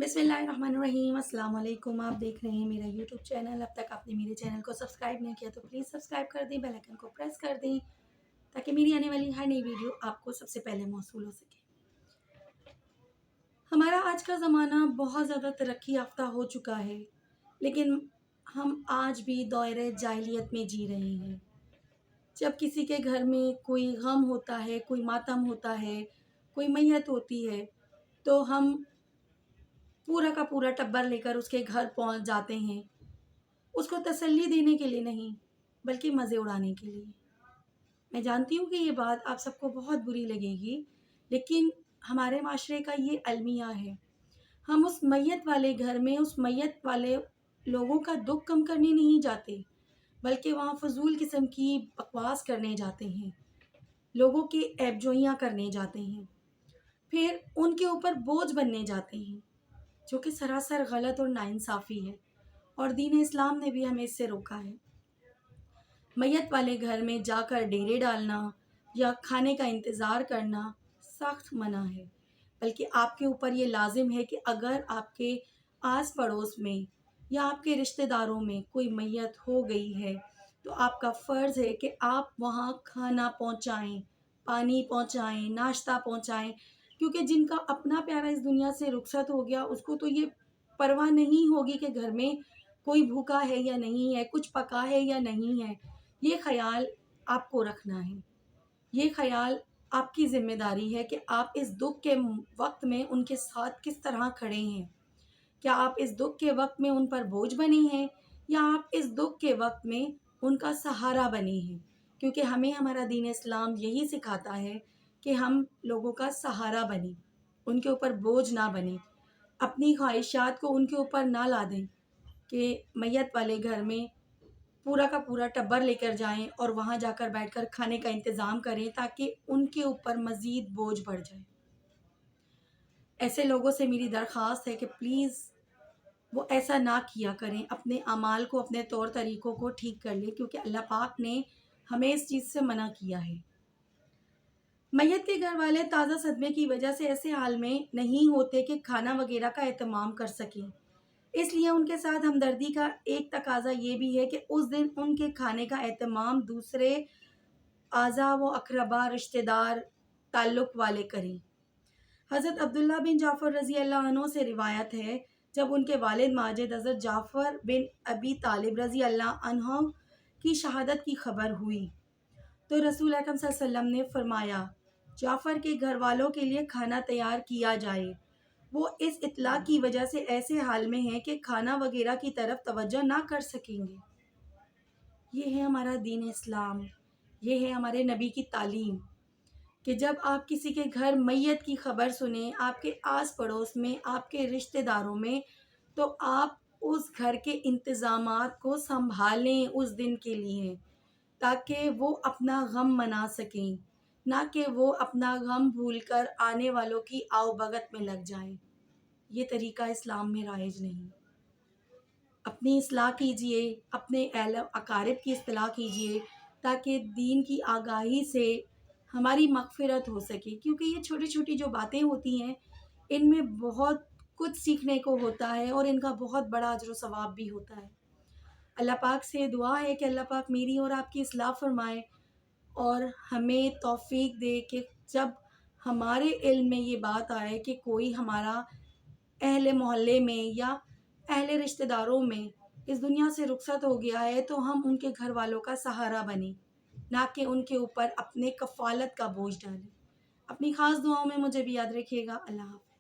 बिस्मिल्लाहिर्रहमानिर्रहीम। अस्सलाम वालेकुम। आप देख रहे हैं मेरा यूट्यूब चैनल। अब तक आपने मेरे चैनल को सब्सक्राइब नहीं किया तो प्लीज़ सब्सक्राइब कर दें, बेल आइकन को प्रेस कर दें ताकि मेरी आने वाली हर नई वीडियो आपको सबसे पहले मौसूल हो सके। हमारा आज का ज़माना बहुत ज़्यादा तरक्की याफ्ता हो चुका है, लेकिन हम आज भी दौर जाहिलियत में जी रहे हैं। जब किसी के घर में कोई गम होता है, कोई मातम होता है, कोई मैयत होती है, तो हम पूरा का पूरा टब्बर लेकर उसके घर पहुंच जाते हैं, उसको तसल्ली देने के लिए नहीं बल्कि मज़े उड़ाने के लिए। मैं जानती हूँ कि ये बात आप सबको बहुत बुरी लगेगी, लेकिन हमारे माशरे का ये अलमिया है। हम उस मैयत वाले घर में उस मैयत वाले लोगों का दुख कम करने नहीं जाते, बल्कि वहाँ फजूल किस्म की बकवास करने जाते हैं, लोगों की ऐबजोइयाँ करने जाते हैं, फिर उनके ऊपर बोझ बनने जाते हैं, जो कि सरासर गलत और नाइंसाफ़ी है, और दीन इस्लाम ने भी हमें इससे रोका है। मैयत वाले घर में जाकर डेरे डालना या खाने का इंतज़ार करना सख्त मना है, बल्कि आपके ऊपर ये लाजिम है कि अगर आपके आस पड़ोस में या आपके रिश्तेदारों में कोई मैयत हो गई है तो आपका फ़र्ज़ है कि आप वहाँ खाना पहुँचाएँ, पानी पहुँचाएँ, नाश्ता पहुँचाएँ, क्योंकि जिनका अपना प्यारा इस दुनिया से रुखसत हो गया उसको तो ये परवाह नहीं होगी कि घर में कोई भूखा है या नहीं है, कुछ पका है या नहीं है। ये ख़याल आपको रखना है। ये ख़याल आपकी ज़िम्मेदारी है कि आप इस दुःख के वक़्त में उनके साथ किस तरह खड़े हैं। क्या आप इस दुःख के वक़्त में उन पर बोझ बने हैं या आप इस दुःख के वक़्त में उनका सहारा बने हैं? क्योंकि हमें हमारा दीन इस्लाम यही सिखाता है कि हम लोगों का सहारा बनें, उनके ऊपर बोझ ना बनें, अपनी ख्वाहिशात को उनके ऊपर ना ला दें कि मैयत वाले घर में पूरा का पूरा टब्बर लेकर जाएं और वहाँ जाकर बैठकर खाने का इंतज़ाम करें ताकि उनके ऊपर मज़ीद बोझ बढ़ जाए। ऐसे लोगों से मेरी दरख्वास्त है कि प्लीज़ वो ऐसा ना किया करें, अपने अमाल को, अपने तौर तरीक़ों को ठीक कर लें, क्योंकि अल्लाह पाक ने हमें इस चीज़ से मना किया है। मैयत के घर वाले ताज़ा सदमे की वजह से ऐसे हाल में नहीं होते कि खाना वगैरह का एहतमाम कर सकें, इसलिए उनके साथ हमदर्दी का एक तकाज़ा ये भी है कि उस दिन उनके खाने का एहतमाम दूसरे आज़ा व अक़रबा, रिश्तेदार, ताल्लुक़ वाले करें। हज़रत अब्दुल्ला बिन जाफ़र रज़ी अल्लाह अन्हु से रिवायत है, जब उनके वालिद माजिद हज़रत जाफ़र बिन अबी तालिब रज़ी अल्लाह अन्हु की शहादत की खबर हुई तो रसूल अकरम सल्लल्लाहु अलैहि वसल्लम ने फरमाया, जाफ़र के घर वालों के लिए खाना तैयार किया जाए। वो इस इत्तला की वजह से ऐसे हाल में हैं कि खाना वगैरह की तरफ तवज्जो ना कर सकेंगे। ये है हमारा दीन इस्लाम, ये है हमारे नबी की तालीम कि जब आप किसी के घर मैयत की खबर सुने, आपके आस पड़ोस में, आपके रिश्तेदारों में, तो आप उस घर के इंतज़ामात को संभालें उस दिन के लिए, ताकि वो अपना गम मना सकें, ना कि वो अपना गम भूलकर आने वालों की आवभगत में लग जाएं। ये तरीक़ा इस्लाम में राइज नहीं। अपनी इस्लाह कीजिए, अपने अहल अकारिब की इस्तिलाह कीजिए, ताकि दीन की आगाही से हमारी मग़फ़िरत हो सके, क्योंकि ये छोटी-छोटी जो बातें होती हैं, इनमें बहुत कुछ सीखने को होता है और इनका बहुत बड़ा अजर व सवाब भी होता है। अल्लाह पाक से दुआ है कि अल्लाह पाक मेरी और आपकी इस्लाह फ़रमाए और हमें तौफ़ीक दे कि जब हमारे इल्म में ये बात आए कि कोई हमारा अहले मोहल्ले में या अहले रिश्तेदारों में इस दुनिया से रुखसत हो गया है, तो हम उनके घर वालों का सहारा बनें, ना कि उनके ऊपर अपने कफ़ालत का बोझ डालें। अपनी ख़ास दुआओं में मुझे भी याद रखिएगा। अल्लाह हाफ़िज़।